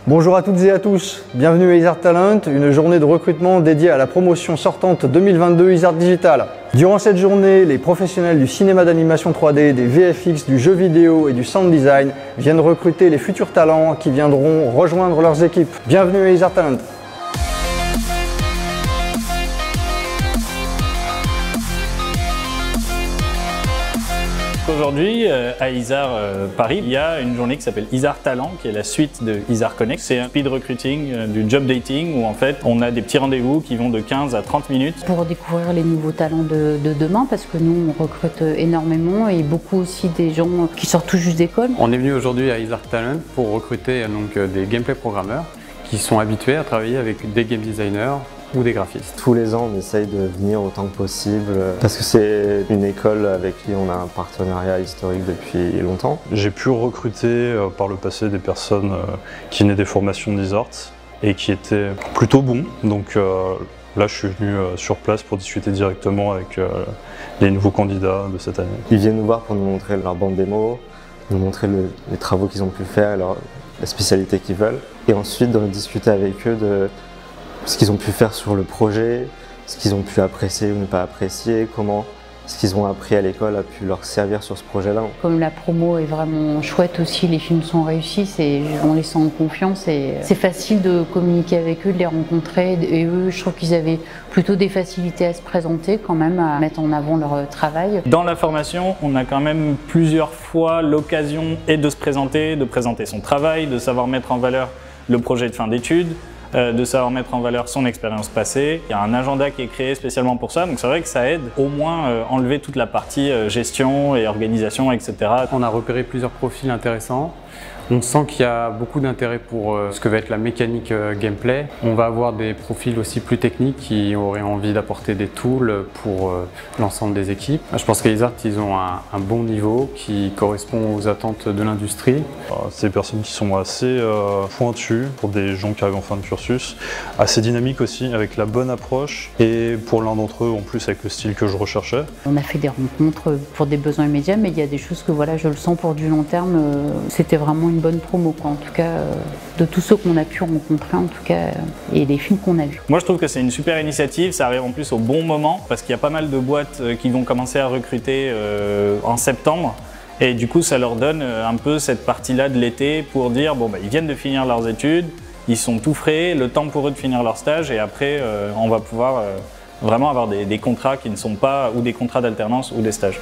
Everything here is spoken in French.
Bonjour à toutes et à tous, bienvenue à Isart Talent, une journée de recrutement dédiée à la promotion sortante 2022 Isart Digital. Durant cette journée, les professionnels du cinéma d'animation 3D, des VFX, du jeu vidéo et du sound design viennent recruter les futurs talents qui viendront rejoindre leurs équipes. Bienvenue à Isart Talent. Aujourd'hui, à Isart Paris, il y a une journée qui s'appelle Isart Talent, qui est la suite de Isart Connect. C'est un speed recruiting, du job dating, où en fait on a des petits rendez-vous qui vont de 15 à 30 minutes. Pour découvrir les nouveaux talents de demain, parce que nous on recrute énormément et beaucoup aussi des gens qui sortent tout juste d'école. On est venu aujourd'hui à Isart Talent pour recruter des gameplay programmeurs qui sont habitués à travailler avec des game designers ou des graphistes. Tous les ans, on essaye de venir autant que possible parce que c'est une école avec qui on a un partenariat historique depuis longtemps. J'ai pu recruter par le passé des personnes qui venaient des formations d'Isart et qui étaient plutôt bons. Donc là, je suis venu sur place pour discuter directement avec les nouveaux candidats de cette année. Ils viennent nous voir pour nous montrer leur bande démo, nous montrer les travaux qu'ils ont pu faire, la spécialité qu'ils veulent, et ensuite de discuter avec eux de ce qu'ils ont pu faire sur le projet, ce qu'ils ont pu apprécier ou ne pas apprécier, comment ce qu'ils ont appris à l'école a pu leur servir sur ce projet-là. Comme la promo est vraiment chouette aussi, les films sont réussis, on les sent en confiance et c'est facile de communiquer avec eux, de les rencontrer, et eux je trouve qu'ils avaient plutôt des facilités à se présenter quand même, à mettre en avant leur travail. Dans la formation, on a quand même plusieurs fois l'occasion de se présenter, de présenter son travail, de savoir mettre en valeur le projet de fin d'études, de savoir mettre en valeur son expérience passée. Il y a un agenda qui est créé spécialement pour ça, donc c'est vrai que ça aide au moins enlever toute la partie gestion et organisation, etc. On a repéré plusieurs profils intéressants. On sent qu'il y a beaucoup d'intérêt pour ce que va être la mécanique gameplay. On va avoir des profils aussi plus techniques qui auraient envie d'apporter des tools pour l'ensemble des équipes. Je pense qu'à Isart, ils ont un bon niveau qui correspond aux attentes de l'industrie. C'est des personnes qui sont assez pointues pour des gens qui arrivent en fin de cursus, assez dynamiques aussi, avec la bonne approche, et pour l'un d'entre eux en plus avec le style que je recherchais. On a fait des rencontres pour des besoins immédiats, mais il y a des choses que voilà, je le sens pour du long terme, c'était vraiment une bonne promo, quoi, en tout cas de tous ceux qu'on a pu rencontrer en tout cas et les films qu'on a vus. Moi je trouve que c'est une super initiative, ça arrive en plus au bon moment parce qu'il y a pas mal de boîtes qui vont commencer à recruter en septembre et du coup ça leur donne un peu cette partie-là de l'été pour dire bon bah ils viennent de finir leurs études, ils sont tout frais, le temps pour eux de finir leur stage et après on va pouvoir vraiment avoir des contrats qui ne sont pas ou des contrats d'alternance ou des stages.